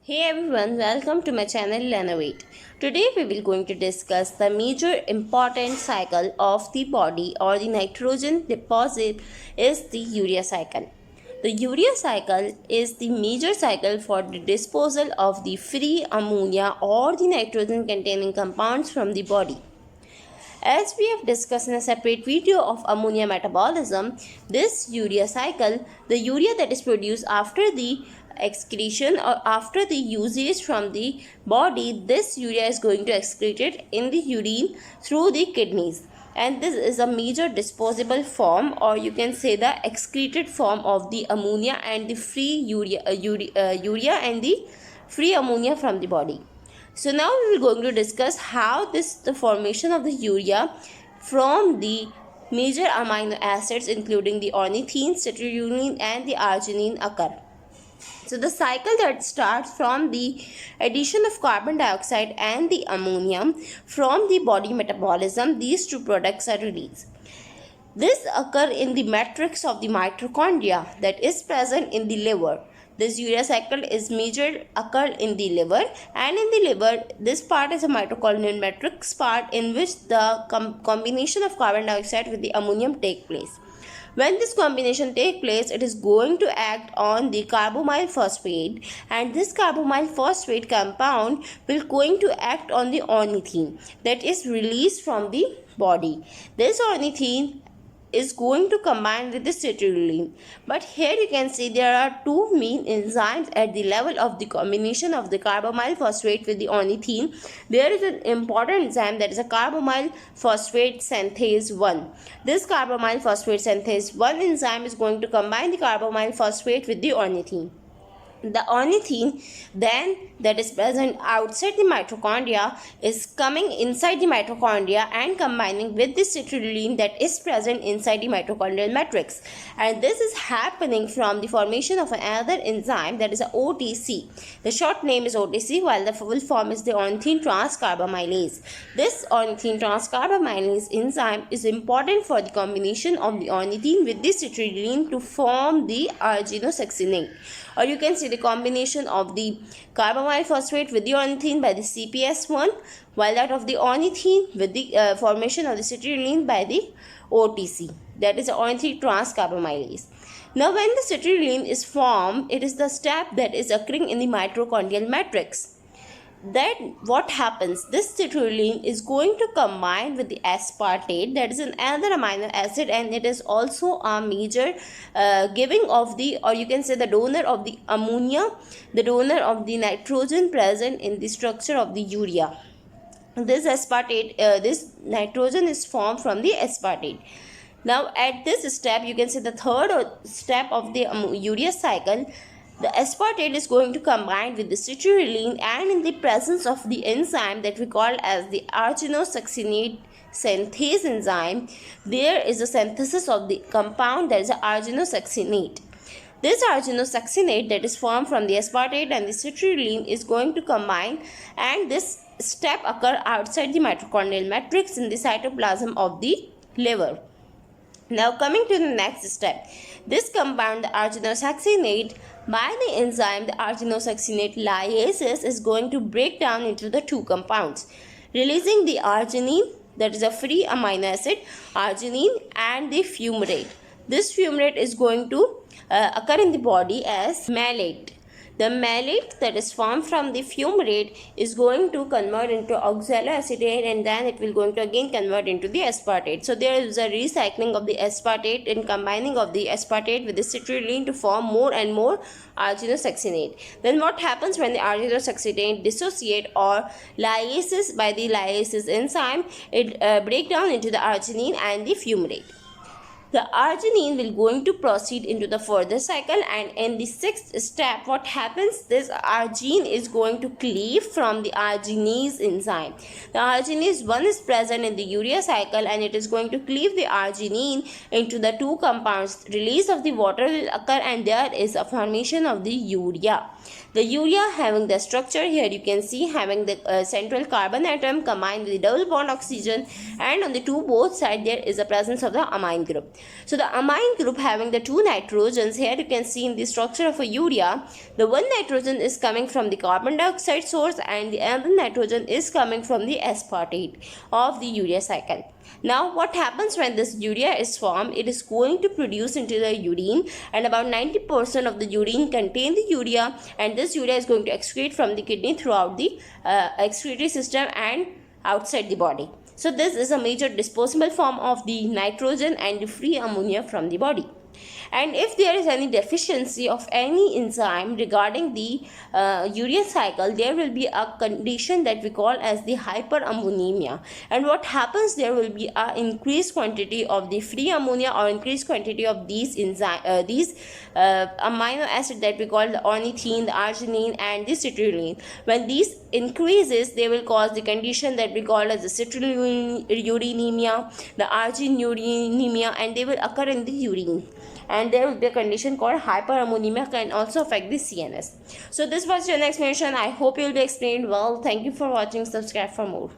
Hey everyone, welcome to my channel Lenovate. Today we will going to discuss the major important cycle of the body or the nitrogen deposit is the urea cycle. The urea cycle is the major cycle for the disposal of the free ammonia or the nitrogen containing compounds from the body. As we have discussed in a separate video of ammonia metabolism, this urea cycle, the urea that is produced after the excretion or after the usage from the body, this urea is going to excrete it in the urine through the kidneys. And this is a major disposable form, or you can say the excreted form of the ammonia and the free urea and the free ammonia from the body. So now we are going to discuss how the formation of the urea from the major amino acids including the ornithine, citrulline and the arginine occur. So the cycle that starts from the addition of carbon dioxide and the ammonium from the body metabolism, these two products are released. This occur in the matrix of the mitochondria that is present in the liver. This urea cycle is major occur in the liver, and in the liver this part is a mitochondrial matrix part in which the combination of carbon dioxide with the ammonium take place. When this combination take place, it is going to act on the carbamyl phosphate, and this carbamyl phosphate compound will going to act on the ornithine that is released from the body. This ornithine is going to combine with the citrulline, but here you can see there are two main enzymes at the level of the combination of the carbamyl phosphate with the ornithine. There is an important enzyme that is a carbamyl phosphate synthase 1. This carbamyl phosphate synthase 1 enzyme is going to combine the carbamyl phosphate with the ornithine. The ornithine then that is present outside the mitochondria is coming inside the mitochondria and combining with the citrulline that is present inside the mitochondrial matrix, and this is happening from the formation of another enzyme that is a OTC. The short name is OTC while the full form is the ornithine transcarbamylase. This ornithine transcarbamylase enzyme is important for the combination of the ornithine with the citrulline to form the arginosuccinate, or you can see the combination of the carbamyl phosphate with the ornithine by the CPS1, while that of the ornithine with the formation of the citrulline by the OTC, that is the ornithine transcarbamylase. Now when the citrulline is formed, it is the step that is occurring in the mitochondrial matrix. Then what happens, this citrulline is going to combine with the aspartate, that is another amino acid, and it is also a major giving of the, or you can say the donor of the ammonia, the donor of the nitrogen present in the structure of the urea. This aspartate, this nitrogen is formed from the aspartate. Now at this step, you can say the third step of the urea cycle, the aspartate is going to combine with the citrulline, and in the presence of the enzyme that we call as the arginosuccinate synthase enzyme, there is a synthesis of the compound that is arginosuccinate. This arginosuccinate that is formed from the aspartate and the citrulline is going to combine, and this step occur outside the mitochondrial matrix in the cytoplasm of the liver. Now coming to the next step, this compound the arginosuccinate by the enzyme the arginosuccinate lyase is going to break down into the two compounds, releasing the arginine, that is a free amino acid, arginine, and the fumarate. This fumarate is going to occur in the body as malate. The malate that is formed from the fumarate is going to convert into oxaloacetate, and then it will going to again convert into the aspartate. So there is a recycling of the aspartate and combining of the aspartate with the citrulline to form more and more arginosuccinate. Then what happens when the arginosuccinate dissociate or lyases by the lyase enzyme, it break down into the arginine and the fumarate. The arginine will going to proceed into the further cycle, and in the sixth step what happens, this arginine is going to cleave from the arginase enzyme. The arginase 1 is present in the urea cycle, and it is going to cleave the arginine into the two compounds. Release of the water will occur, and there is a formation of the urea. The urea having the structure here you can see having the central carbon atom combined with the double bond oxygen, and on the both sides there is a presence of the amine group. So the amine group having the two nitrogens, here you can see in the structure of a urea, the one nitrogen is coming from the carbon dioxide source and the other nitrogen is coming from the aspartate of the urea cycle. Now what happens when this urea is formed? It is going to produce into the urine, and about 90% of the urine contain the urea, and this urea is going to excrete from the kidney throughout the excretory system and outside the body. So this is a major disposable form of the nitrogen and the free ammonia from the body. And if there is any deficiency of any enzyme regarding the urea cycle, there will be a condition that we call as the hyperammonemia. And what happens, there will be a increased quantity of the free ammonia or increased quantity of these amino acid that we call the ornithine, the arginine and the citrulline. When these increases, they will cause the condition that we call as the citrullinemia, the arginuria, and they will occur in the urine. And there will be a condition called hyperammonemia, can also affect the CNS. So this was your explanation. I hope you will be explained well. Thank you for watching. Subscribe for more.